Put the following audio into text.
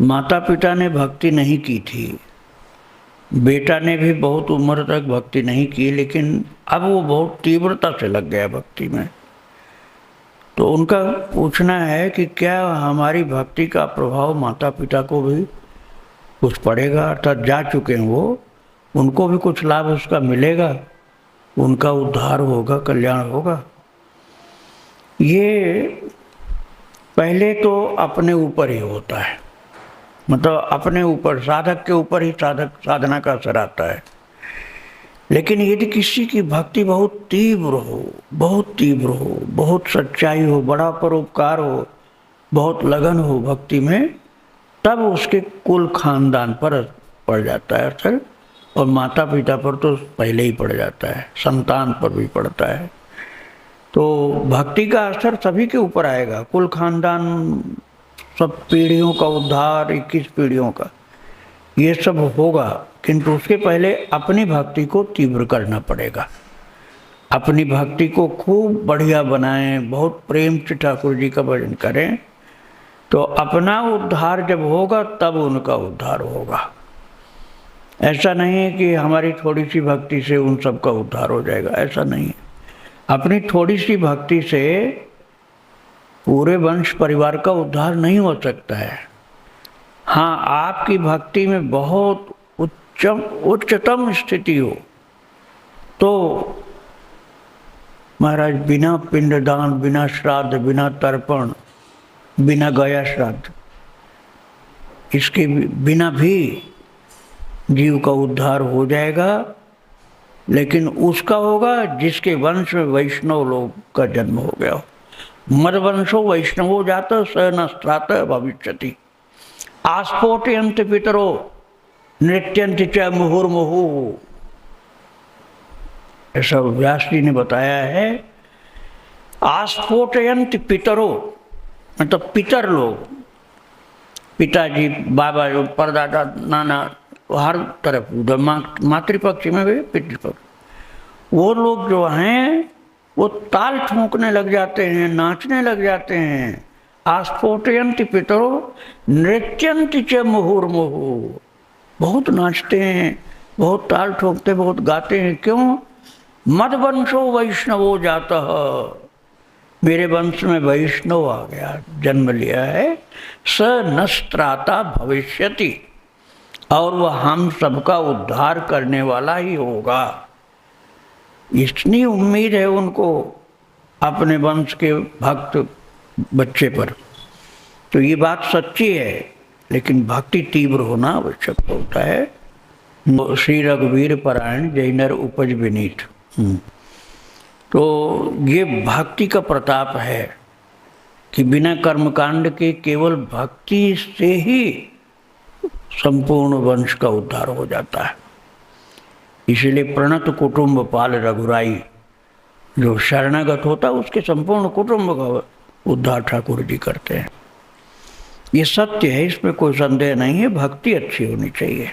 माता पिता ने भक्ति नहीं की थी, बेटा ने भी बहुत उम्र तक भक्ति नहीं की, लेकिन अब वो बहुत तीव्रता से लग गया भक्ति में। तो उनका पूछना है कि क्या हमारी भक्ति का प्रभाव माता पिता को भी कुछ पड़ेगा, अर्थात जा चुके हैं वो, उनको भी कुछ लाभ उसका मिलेगा, उनका उद्धार होगा, कल्याण होगा। ये पहले तो अपने ऊपर ही होता है, मतलब अपने ऊपर, साधक के ऊपर ही साधना का असर आता है। लेकिन यदि किसी की भक्ति बहुत तीव्र हो, बहुत तीव्र हो, बहुत सच्चाई हो, बड़ा परोपकार हो, बहुत लगन हो भक्ति में, तब उसके कुल खानदान पर पड़ जाता है असर, और माता पिता पर तो पहले ही पड़ जाता है, संतान पर भी पड़ता है। तो भक्ति का असर सभी के ऊपर आएगा, कुल खानदान, सब पीढ़ियों का उद्धार, 21 पीढ़ियों का, ये सब होगा। किंतु उसके पहले अपनी भक्ति को तीव्र करना पड़ेगा, अपनी भक्ति को खूब बढ़िया बनाएं, बहुत प्रेम से ठाकुर जी का भजन करें, तो अपना उद्धार जब होगा तब उनका उद्धार होगा। ऐसा नहीं है कि हमारी थोड़ी सी भक्ति से उन सब का उद्धार हो जाएगा, ऐसा नहीं है। अपनी थोड़ी सी भक्ति से पूरे वंश परिवार का उद्धार नहीं हो सकता है। हाँ, आपकी भक्ति में बहुत उच्चतम स्थिति हो तो महाराज बिना पिंडदान, बिना श्राद्ध, बिना तर्पण, बिना गया श्राद्ध, इसके बिना भी जीव का उद्धार हो जाएगा। लेकिन उसका होगा जिसके वंश में वैष्णव लोग का जन्म हो गया हो। मद वंशो वैष्णवो जाता स नस्त्रात भविष्यति, आस्फोटयन्ति पितरो नृत्यन्ति च मुहुर्मुहु। ऐसा व्यास जी ने बताया है। आस्फोटयन्ति पितरो मतलब पितर लोग, पिताजी, बाबा, जो परदादा, नाना, हर तरफ, मातृपक्ष में भी पितृपक्ष, वो लोग जो हैं वो ताल ठोंकने लग जाते हैं, नाचने लग जाते हैं। आस्फोटयन्ति पितरो नृत्यन्ति च मुहुर्मुहु, बहुत नाचते हैं, बहुत ताल ठोकते, बहुत गाते हैं। क्यों? मदवंशो वैष्णवो जातः, मेरे वंश में वैष्णव आ गया, जन्म लिया है। स नस्त्राता भविष्यति, और वह हम सबका उद्धार करने वाला ही होगा। इतनी उम्मीद है उनको अपने वंश के भक्त बच्चे पर। तो ये बात सच्ची है, लेकिन भक्ति तीव्र होना आवश्यक होता है। श्री रघुवीर परायण जय नर उपज विनीत। तो ये भक्ति का प्रताप है कि बिना कर्मकांड के केवल भक्ति से ही संपूर्ण वंश का उद्धार हो जाता है। इसीलिए प्रणत कुटुंब पाल रघुराई, जो शरणागत होता है उसके संपूर्ण कुटुंब का उद्धार ठाकुर जी करते हैं। ये सत्य है, इसमें कोई संदेह नहीं है। भक्ति अच्छी होनी चाहिए।